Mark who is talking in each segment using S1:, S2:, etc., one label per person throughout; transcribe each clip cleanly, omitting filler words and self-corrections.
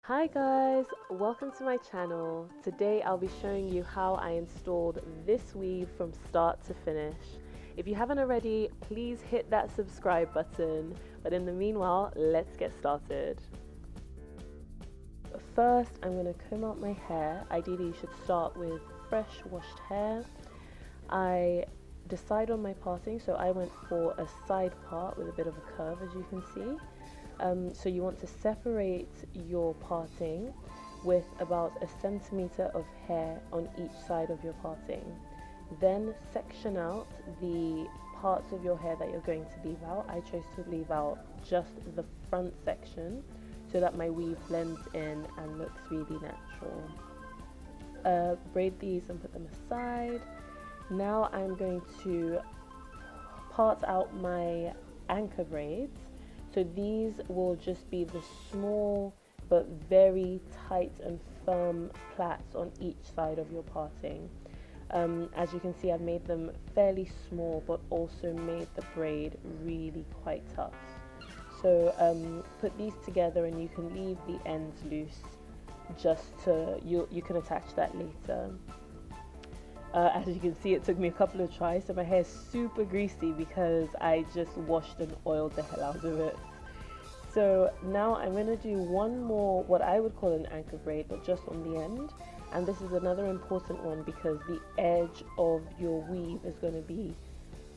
S1: Hi guys, welcome to my channel. Today I'll be showing you how I installed this weave from start to finish. If you haven't already, please hit that subscribe button. But in the meanwhile, let's get started. First, I'm going to comb out my hair. Ideally, you should start with fresh washed hair. I decide on my parting, so I went for a side part with a bit of a curve, as you can see. So you want to separate your parting with about a centimeter of hair on each side of your parting. Then section out the parts of your hair that you're going to leave out. I chose to leave out just the front section so that my weave blends in and looks really natural. Braid these and put them aside. Now I'm going to part out my anchor braids. So these will just be the small but very tight and firm plaits on each side of your parting. As you can see, I've made them fairly small but also made the braid really quite tough. So put these together and you can leave the ends loose just to, you can attach that later. As you can see, it took me a couple of tries, so my hair is super greasy because I just washed and oiled the hell out of it. So now I'm going to do one more, what I would call an anchor braid, but just on the end. And this is another important one because the edge of your weave is going to be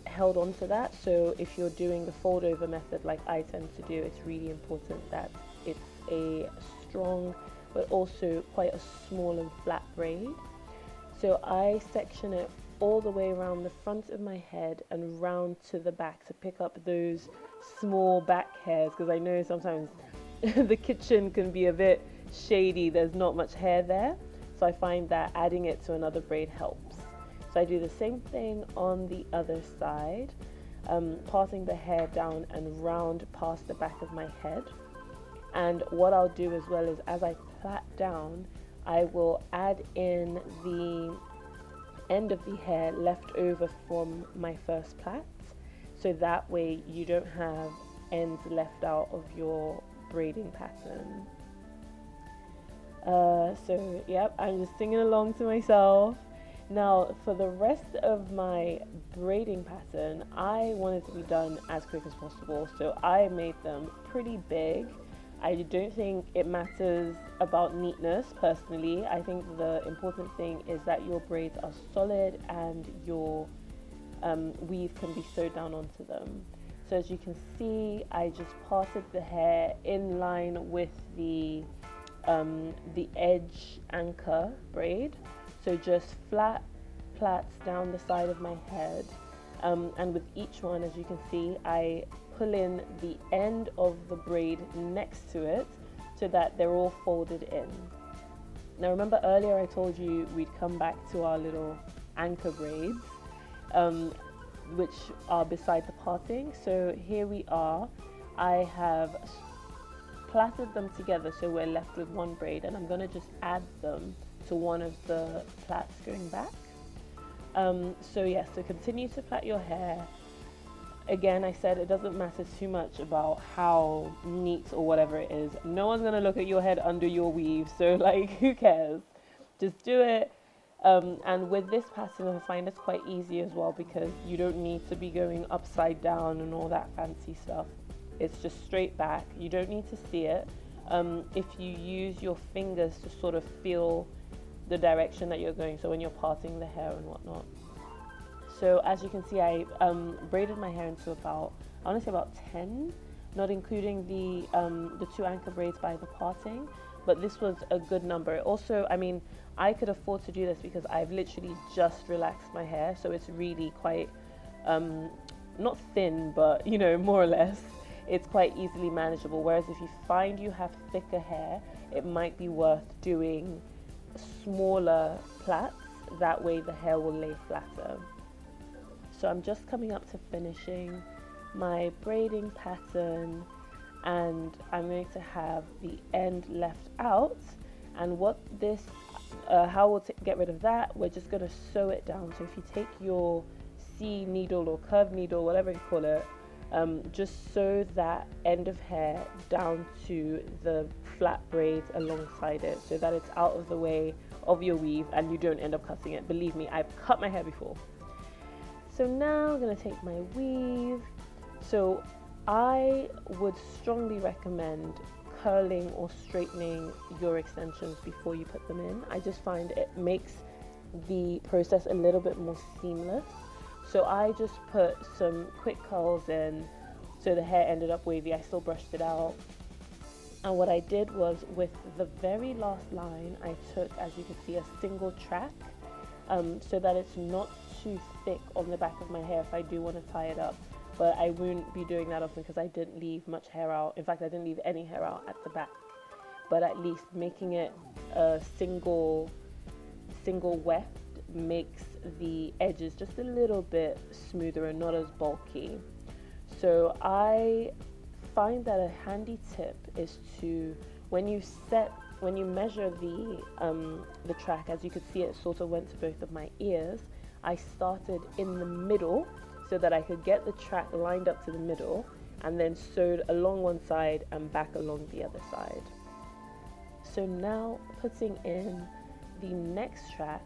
S1: held onto that. So if you're doing the fold over method like I tend to do, it's really important that it's a strong but also quite a small and flat braid. So I section it all the way around the front of my head and round to the back to pick up those small back hairs, because I know sometimes the kitchen can be a bit shady, there's not much hair there, so I find that adding it to another braid helps. So I do the same thing on the other side, parting the hair down and round past the back of my head. And what I'll do as well is, as I plait down, I will add in the end of the hair left over from my first plait, so that way you don't have ends left out of your braiding pattern. So yep, I'm just singing along to myself. Now for the rest of my braiding pattern, I wanted to be done as quick as possible, so I made them pretty big. I don't think it matters about neatness personally. I think the important thing is that your braids are solid and your weave can be sewed down onto them. So as you can see, I just parted the hair in line with the edge anchor braid. So just flat plaits down the side of my head. And with each one, as you can see, I pull in the end of the braid next to it so that they're all folded in. Now remember earlier I told you we'd come back to our little anchor braids, which are beside the parting. So here we are. I have plaited them together so we're left with one braid, and I'm going to just add them to one of the plaits going back. So yes, so continue to plait your hair. Again, I said it doesn't matter too much about how neat or whatever it is. No one's going to look at your head under your weave, so like, who cares? Just do it. And with this pattern, I find it's quite easy as well because you don't need to be going upside down and all that fancy stuff. It's just straight back. You don't need to see it. If you use your fingers to sort of feel the direction that you're going, so when you're parting the hair and whatnot. So as you can see, I braided my hair into about, I want to say about 10, not including the two anchor braids by the parting, but this was a good number. Also, I mean, I could afford to do this because I've literally just relaxed my hair, so it's really quite, not thin, but you know, more or less, it's quite easily manageable. Whereas if you find you have thicker hair, it might be worth doing smaller plaits, that way the hair will lay flatter. So I'm just coming up to finishing my braiding pattern, and I'm going to have the end left out. And what this, how we'll get rid of that, we're just going to sew it down. So if you take your C needle or curved needle, whatever you call it, just sew that end of hair down to the flat braids alongside it so that it's out of the way of your weave and you don't end up cutting it. Believe me, I've cut my hair before. So now I'm going to take my weave. So I would strongly recommend curling or straightening your extensions before you put them in. I just find it makes the process a little bit more seamless. So I just put some quick curls in, so the hair ended up wavy. I still brushed it out. And what I did was, with the very last line, I took, as you can see, a single track, so that it's not too thick on the back of my hair if I do want to tie it up. But I won't be doing that often because I didn't leave much hair out. In fact, I didn't leave any hair out at the back. But at least making it a single weft makes the edges just a little bit smoother and not as bulky. So I find that a handy tip is to, when you measure the track, as you could see, it sort of went to both of my ears. I started in the middle so that I could get the track lined up to the middle, and then sewed along one side and back along the other side. So now putting in the next track,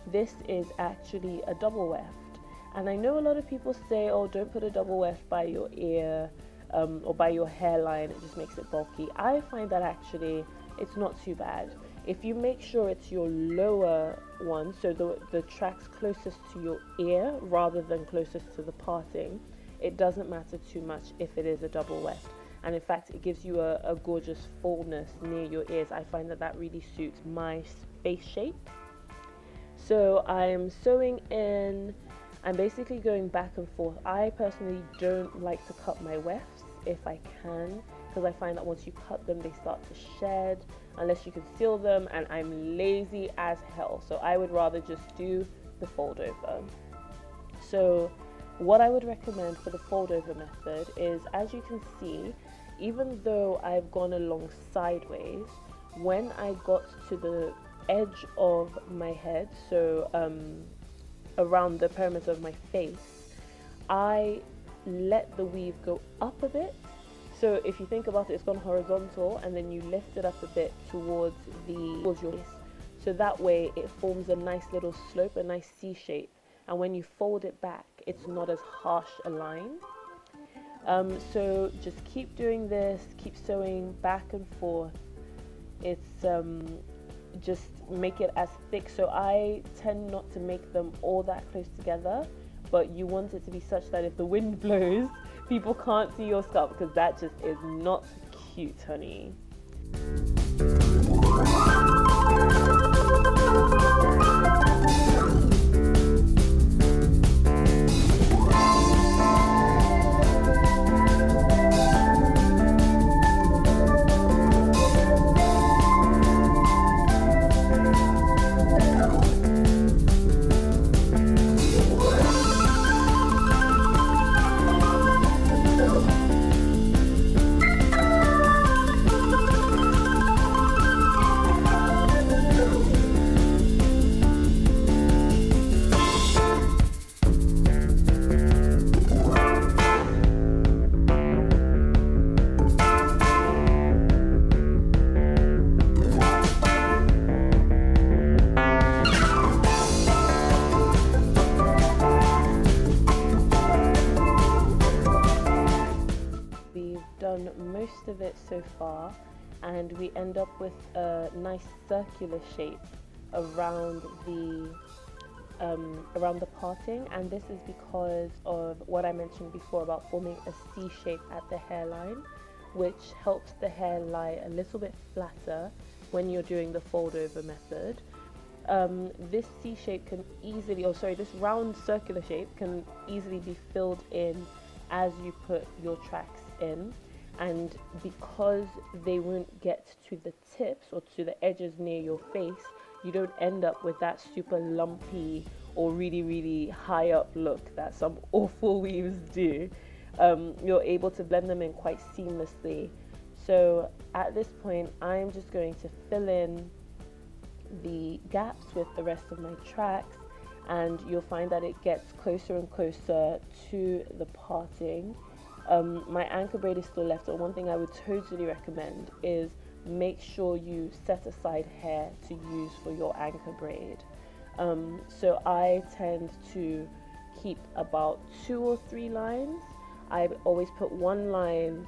S1: this is actually a double weft. And I know a lot of people say, oh, don't put a double weft by your ear or by your hairline, it just makes it bulky. I find that actually it's not too bad. If you make sure it's your lower one, so the tracks closest to your ear rather than closest to the parting, it doesn't matter too much if it is a double weft. And in fact, it gives you a gorgeous fullness near your ears. I find that that really suits my face shape. So I'm sewing in, I'm basically going back and forth. I personally don't like to cut my wefts if I can, because I find that once you cut them, they start to shed unless you can seal them, and I'm lazy as hell, so I would rather just do the fold over. So what I would recommend for the fold over method is, as you can see, even though I've gone along sideways, when I got to the edge of my head, so around the perimeter of my face, I let the weave go up a bit. So if you think about it, it's gone horizontal, and then you lift it up a bit towards your face. So that way it forms a nice little slope, a nice C shape. And when you fold it back, it's not as harsh a line. So just keep doing this, keep sewing back and forth. It's just make it as thick. So I tend not to make them all that close together, but you want it to be such that if the wind blows, people can't see your scalp, because that just is not cute, honey. Done most of it so far, and we end up with a nice circular shape around the parting, and this is because of what I mentioned before about forming a C shape at the hairline, which helps the hair lie a little bit flatter when you're doing the fold over method. This C shape can easily, this round circular shape can easily be filled in as you put your tracks in. And because they won't get to the tips or to the edges near your face, you don't end up with that super lumpy or really, really high up look that some awful weaves do. You're able to blend them in quite seamlessly. So at this point, I'm just going to fill in the gaps with the rest of my tracks, and you'll find that it gets closer and closer to the parting. My anchor braid is still left, so one thing I would totally recommend is make sure you set aside hair to use for your anchor braid. So I tend to keep about 2 or 3 lines. I always put one line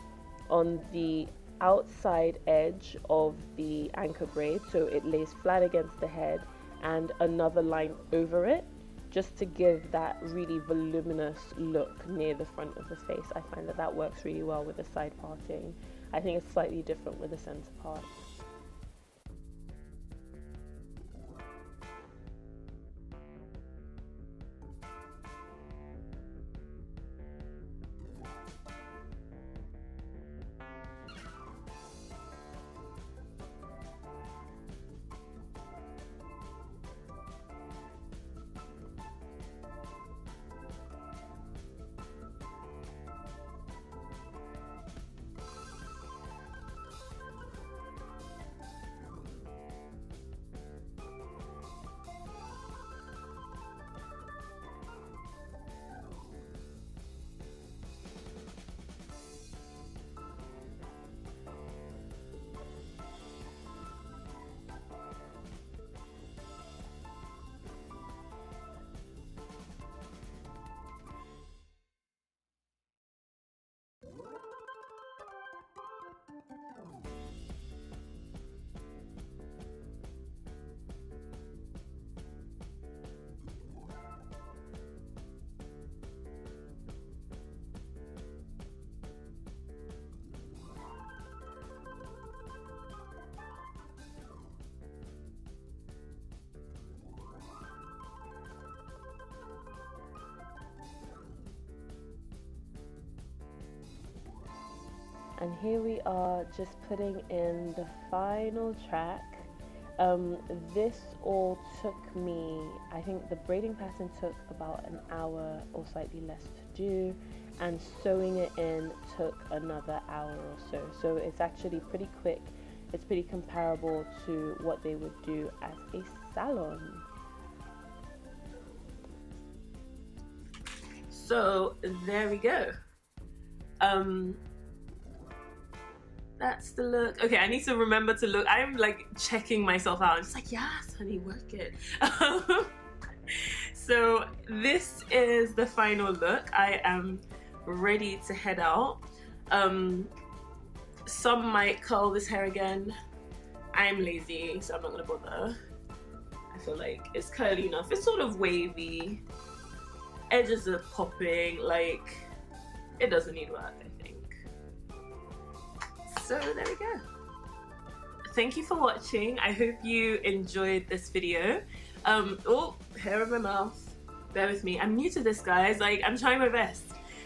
S1: on the outside edge of the anchor braid so it lays flat against the head, and another line over it, just to give that really voluminous look near the front of the face. I find that that works really well with the side parting. I think it's slightly different with the center part. And here we are, just putting in the final track. This all took me, I think the braiding pattern took about an hour or slightly less to do, and sewing it in took another hour or so. So it's actually pretty quick. It's pretty comparable to what they would do at a salon. So there we go. That's the look. Okay, I need to remember to look. I'm like checking myself out. I'm just like, yes, honey, work it. So this is the final look. I am ready to head out. Some might curl this hair again. I'm lazy, so I'm not gonna bother. I feel like it's curly enough. It's sort of wavy. Edges are popping. Like, it doesn't need work, I think. So there we go. Thank you for watching. I hope you enjoyed this video. Oh, hair in my mouth. Bear with me. I'm new to this, guys. Like, I'm trying my best.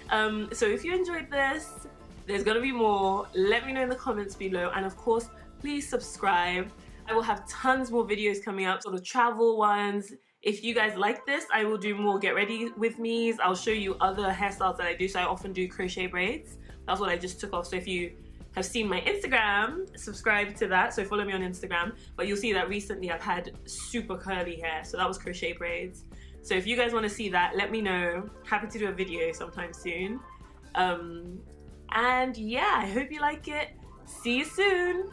S1: So if you enjoyed this, there's gonna be more. Let me know in the comments below, and of course, please subscribe. I will have tons more videos coming up, sort of travel ones. If you guys like this, I will do more get ready with me's. I'll show you other hairstyles that I do. So I often do crochet braids. That's what I just took off. So if you have seen my Instagram, subscribe to that. So follow me on Instagram. But you'll see that recently I've had super curly hair. So that was crochet braids. So if you guys want to see that, let me know. Happy to do a video sometime soon. And yeah, I hope you like it. See you soon.